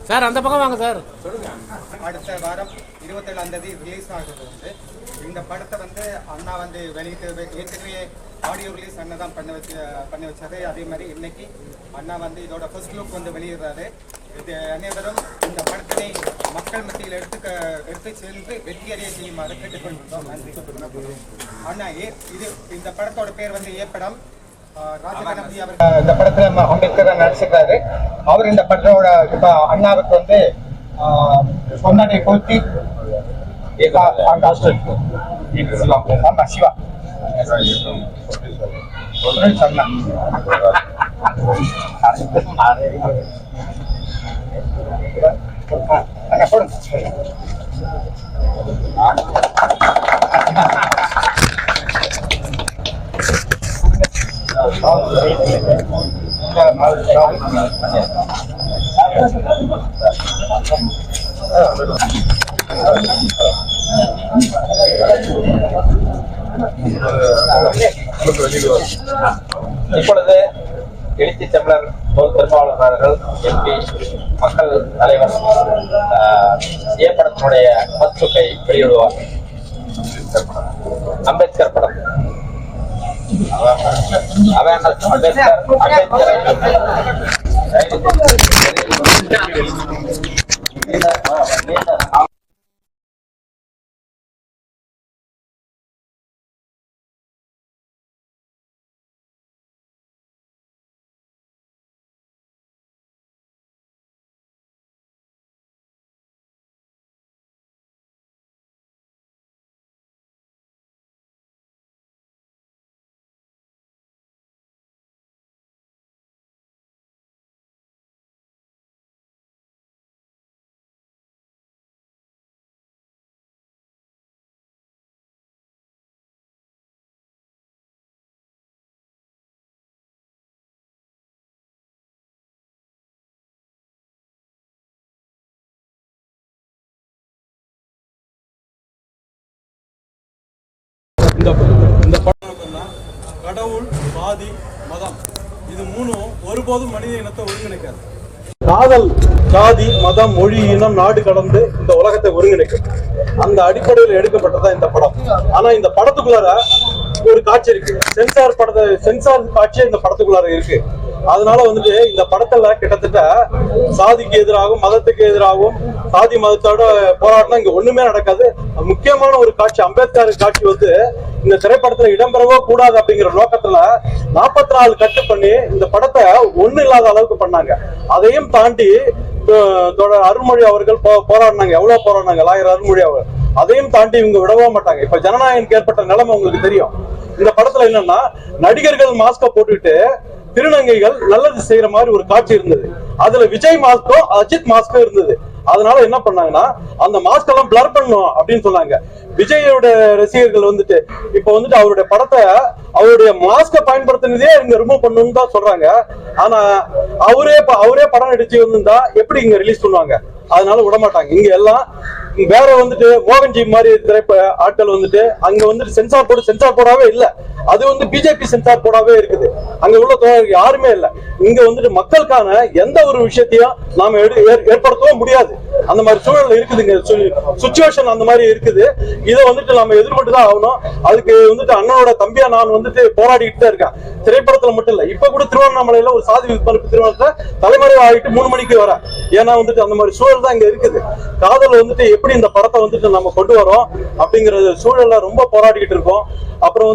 Sir அந்த பக்கம் வாங்க சார். அடுத்த வாரம் 27ஆம் தேதி ரிலீஸ் ஆகுது. இந்த படத்தை அண்ணா வெளியிட்டு ஏற்கனவே ஆடியோ ரிலீஸ் அண்ணா தான் பண்ண வச்சாரு. அதே மாதிரி இன்னைக்கு அண்ணா இதோட ஃபர்ஸ்ட் லுக் வெளியிடுறாரு. இது அனைவரும் இந்த படத்தினை மக்கள் மத்தியில் எடுத்து சென்று வெற்றியடைய செய்யுமாறு கேட்டுக்கொண்டிருந்தோம். நன்றி. அண்ணா இது இந்த படத்தோட பேர் ஏப்படம். ராஜகணபதி அவர் இந்த படத்துல அம்பேத்கர் நடிச்சிருக்காரு. அவர் இந்த படத்தோட இப்ப அண்ணாவுக்கு பொன்னாடை போட்டி சிவா இப்பொழுது எழுச்சி தமிழர் பெரும்பாளர்கள் எம்பி மக்கள் தலைவர் ஏப்படத்தினுடைய பத்துக்கை வெளியிடுவார். அம்பேத்கர் படம் இந்த படம் கடவுள், சாதி, மதம் இது மூணும் ஒருபோதும் மனித இனத்தை ஒருங்கிணைக்காது. காதல், ஜாதி, மதம், மொழி, இனம், நாடு கடந்து இந்த உலகத்தை ஒருங்கிணைக்கும். அந்த அடிப்படையில் எடுக்கப்பட்டதான் இந்த படம். ஆனா இந்த படத்துக்குள்ளார ஒரு காட்சி இருக்கு. சென்சார் காட்சி இந்த படத்துக்குள்ளார இருக்கு. அதனால இந்த படத்துல கிட்டத்தட்ட சாதிக்கு எதிராகவும் மதத்துக்கு எதிராகவும் சாதி மதத்தோட போராட்டம் இங்க ஒண்ணுமே நடக்காது. முக்கியமான ஒரு காட்சி அம்பேத்கர் காட்சி இந்த திரைப்படத்துல இடம்பெறவோ கூடாது அப்படிங்கிற நோக்கத்துல 44 கட்டு பண்ணி இந்த படத்தை ஒண்ணு இல்லாத அளவுக்கு பண்ணாங்க. அதையும் தாண்டி அருள்மொழி அவர்கள் போராடினாங்க. எவ்வளவு போராடினாங்க லாயர் அருள்மொழி அவர். அதையும் தாண்டி இவங்க விடவே மாட்டாங்க. இப்ப ஜனநாயகம் ஏற்பட்ட நிலைமை உங்களுக்கு தெரியும். இந்த படத்துல என்னன்னா நடிகர்கள் மாஸ்க போட்டுக்கிட்டு திருநங்கைகள் நல்லது செய்யற மாதிரி ஒரு காட்சி இருந்தது. அதுல விஜய் மாஸ்கும் அஜித் மாஸ்கும் இருந்தது. அதனால என்ன பண்ணாங்கன்னா அந்த மாஸ்க் எல்லாம் பிளர் பண்ணும் அப்படின்னு சொன்னாங்க. விஜயோட ரசிகர்கள் இப்ப அவருடைய படத்தை அவருடைய மாஸ்க பயன்படுத்தினதே இங்க ரிமூவ் பண்ணணும்னு தான் சொல்றாங்க. ஆனா அவரே படம் நடிச்சு வந்திருந்தா எப்படி இங்க ரிலீஸ் பண்ணுவாங்க? அதனால விடமாட்டாங்க. இங்க எல்லாம் வேற மோகன்ஜி மாதிரி ஆட்கள் அங்க சென்சார் போடாவே இல்ல. அது பிஜேபி சென்சார் போடாவே இருக்குது. அங்க உள்ள யாருமே இல்ல. இங்க மக்களுக்கான எந்த ஒரு விஷயத்தையும் நாம ஏற்படுத்தவும் முடியாது. அந்த மாதிரி சூழல் இருக்குதுங்க. சுச்சுவேஷன் அந்த மாதிரி இருக்குது. இதை நாம எதிர்கொண்டு தான் ஆகணும். அதுக்கு அண்ணனோட தம்பியா நான் போராடிக்கிட்டு தான் இருக்கேன். திரைப்படத்துல மட்டும் இல்ல. இப்ப கூட திருவண்ணாமலையில ஒரு சாதி விற்பனை திருமணத்தை தலைமறை ஆகிட்டு 3 மணிக்கு வர. ஏன்னா அந்த மாதிரி சூழல் தான் இங்க இருக்குது. காதல் எப்படி இந்த படத்தை நம்ம கொண்டு வரோம் அப்படிங்கிற சூழல்ல ரொம்ப போராடிக்கிட்டு இருக்கோம். அப்புறம்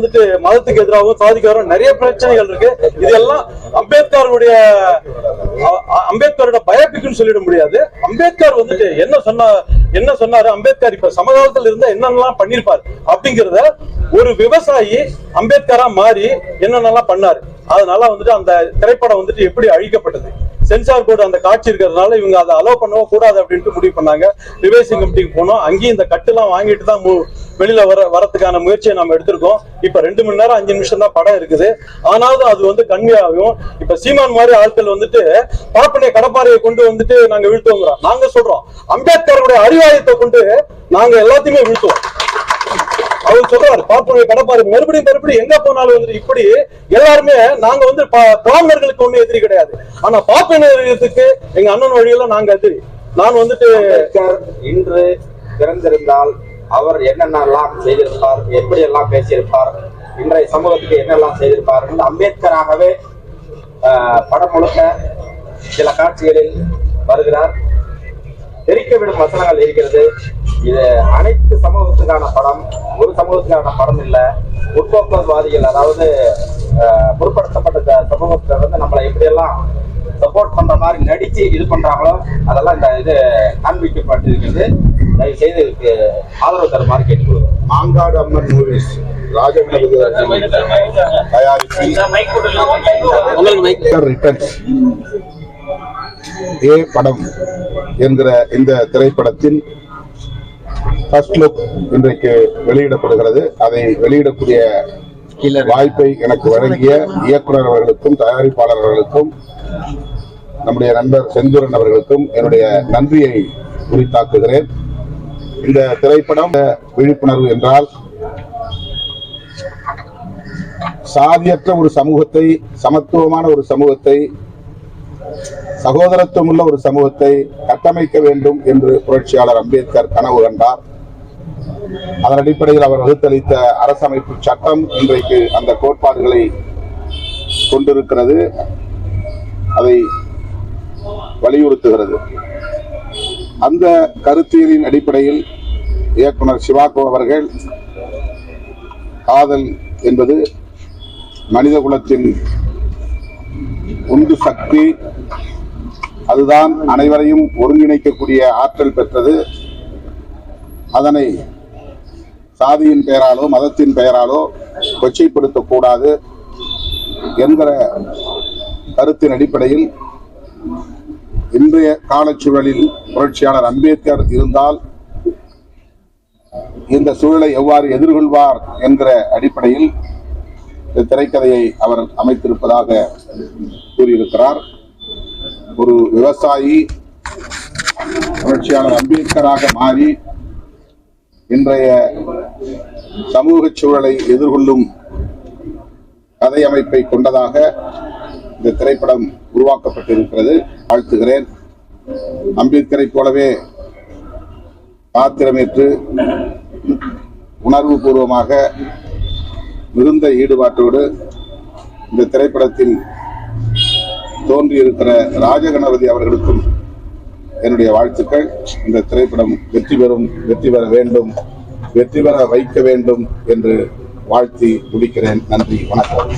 மதத்துக்கு எதிராகவும் சாதிக்கு எதிராகவும் நிறைய பிரச்சனைகள் இருக்கு. இதெல்லாம் அம்பேத்கரோட பயோபிக்னு சொல்லிட முடியாது. அம்பேத்கர் என்ன சொன்னாரு, அம்பேத்கர் இப்ப சமகாலத்துல இருந்தா என்னென்னலாம் பண்ணிருப்பாரு அப்படிங்கிறத ஒரு விவசாயி அம்பேத்கரா மாறி என்னென்னலாம் பண்ணாரு. அதனால அந்த திரைப்படம் எப்படி அழிக்கப்பட்டது. சென்சார் போர்டு அந்த காட்சி இருக்கிறதுனால இவங்க அதை அலோவ் பண்ணவோ கூடாது அப்படின்ட்டு முடிவு பண்ணாங்க. ரிவைசிங் கமிட்டிக்கு போனோம். அங்கேயும் இந்த கட்டுலாம் வாங்கிட்டு தான் வெளியில வரதுக்கான முயற்சியை நம்ம எடுத்திருக்கோம். இப்ப 2 மணி நேரம் 5 நிமிஷம் தான் படம் இருக்குது. ஆனாலும் அது கன்மையாகும். இப்ப சீமான் மாதிரி ஆட்கள் பாப்பனைய கடப்பாறையை கொண்டு நாங்க வீழ்த்துவோங்கிறோம். நாங்க சொல்றோம் அம்பேத்கருடைய அறிவாயத்தை கொண்டு நாங்க எல்லாத்தையுமே வீழ்த்துவோம். அவர் சொல்றாரு பாப்பனைய கடப்பாறை மறுபடியும் எங்க போனாலும் இப்படி எல்லாருமே நாங்க பிராமணர்களுக்கு ஒண்ணு எதிரி கிடையாது. ஆனா பாப்பனர்களுக்கு எங்க அண்ணன் வழியில நாங்க எதிரி. நான் வந்துட்டு அம்பேத்கர் இன்று பிறந்திருந்தால் அவர் என்னென்னலாம் செய்திருப்பார், எப்படி எல்லாம் பேசியிருப்பார், இன்றைய சமூகத்துக்கு என்னெல்லாம் செய்திருப்பார் என்று அம்பேத்கராகவே படம் முழுக்க சில காட்சிகளில் வருகிறார். தெரிக்க விடும் வசனங்கள் இருக்கிறது. இது அனைத்து சமூகத்துக்கான படம், ஒரு சமூகத்துக்கான படம் இல்ல. முற்போக்குவாதிகள், அதாவது முற்படுத்தப்பட்ட சமூகத்துல வந்து நம்மளை எப்படியெல்லாம் சப்போர்ட் பண்ற மாதிரி நடிச்சு இது பண்றாங்களோ அதெல்லாம் இந்த இது காண்பிக்கப்பட்டிருக்கிறது. தயவு செய்து இதுக்கு ஆதரவு தருமாறு கேட்டுக்கொள்கிறோம். மாங்காடு அம்மன் மூவிஸ் ராஜகணபதி ஏ படம் என்கிற இந்த திரைப்படத்தின் ஃபர்ஸ்ட் லுக் இன்றைக்கு வெளியிடப்படுகிறது. அதை வெளியிடக்கூடிய வாய்ப்பை எனக்கு வழங்கிய இயக்குனர் அவர்களுக்கும் தயாரிப்பாளர் அவர்களுக்கும் நம்முடைய நண்பர் செந்தூரன் அவர்களுக்கும் என்னுடைய நன்றியை உரித்தாக்குகிறேன். இந்த திரைப்படம் விழிப்புணர்வு என்றால் சாதியற்ற ஒரு சமூகத்தை, சமத்துவமான ஒரு சமூகத்தை, சகோதரத்துவம் உள்ள ஒரு சமூகத்தை கட்டமைக்க வேண்டும் என்று புரட்சியாளர் அம்பேத்கர் கனவு கண்டார். அதன் அடிப்படையில் அவர் வகுத்தளித்த அரசமைப்பு சட்டம் இன்றைக்கு அந்த கோட்பாடுகளை கொண்டிருக்கிறது, அதை வலியுறுத்துகிறது. அந்த கருத்தியலின் அடிப்படையில் இயக்குனர் சிவாகோ அவர்கள் காதல் என்பது மனித குலத்தின் உந்து சக்தி, அதுதான் அனைவரையும் ஒருங்கிணைக்கக்கூடிய ஆற்றல் பெற்றது, அதனை சாதியின் பெயராலோ மதத்தின் பெயராலோ கொச்சைப்படுத்தக்கூடாது என்கிற கருத்தின் அடிப்படையில் இன்றைய காலச்சூழலில் புரட்சியாளர் அம்பேத்கர் இருந்தால் இந்த சூழலை எவ்வாறு எதிர்கொள்வார் என்கிற அடிப்படையில் இந்த திரைக்கதையை அவர் அமைத்திருப்பதாக கூறியிருக்கிறார். ஒரு விவசாயி புரட்சியாளர் அம்பேத்கராக மாறி இன்றைய சமூக சூழலை எதிர்கொள்ளும் கதை அமைப்பை கொண்டதாக இந்த திரைப்படம் உருவாக்கப்பட்டிருக்கிறது. வாழ்த்துகிறேன். அம்பேத்கரை போலவே பாத்திரமேற்று உணர்வு பூர்வமாக மிகுந்த ஈடுபாட்டோடு இந்த திரைப்படத்தில் தோன்றியிருக்கிற ராஜகணபதி அவர்களுக்கும் என்னுடைய வாழ்த்துக்கள். இந்த திரைப்படம் வெற்றி பெற வேண்டும், வெற்றி பெற வைக்க வேண்டும் என்று வாழ்த்தி முடிக்கிறேன். நன்றி, வணக்கம்.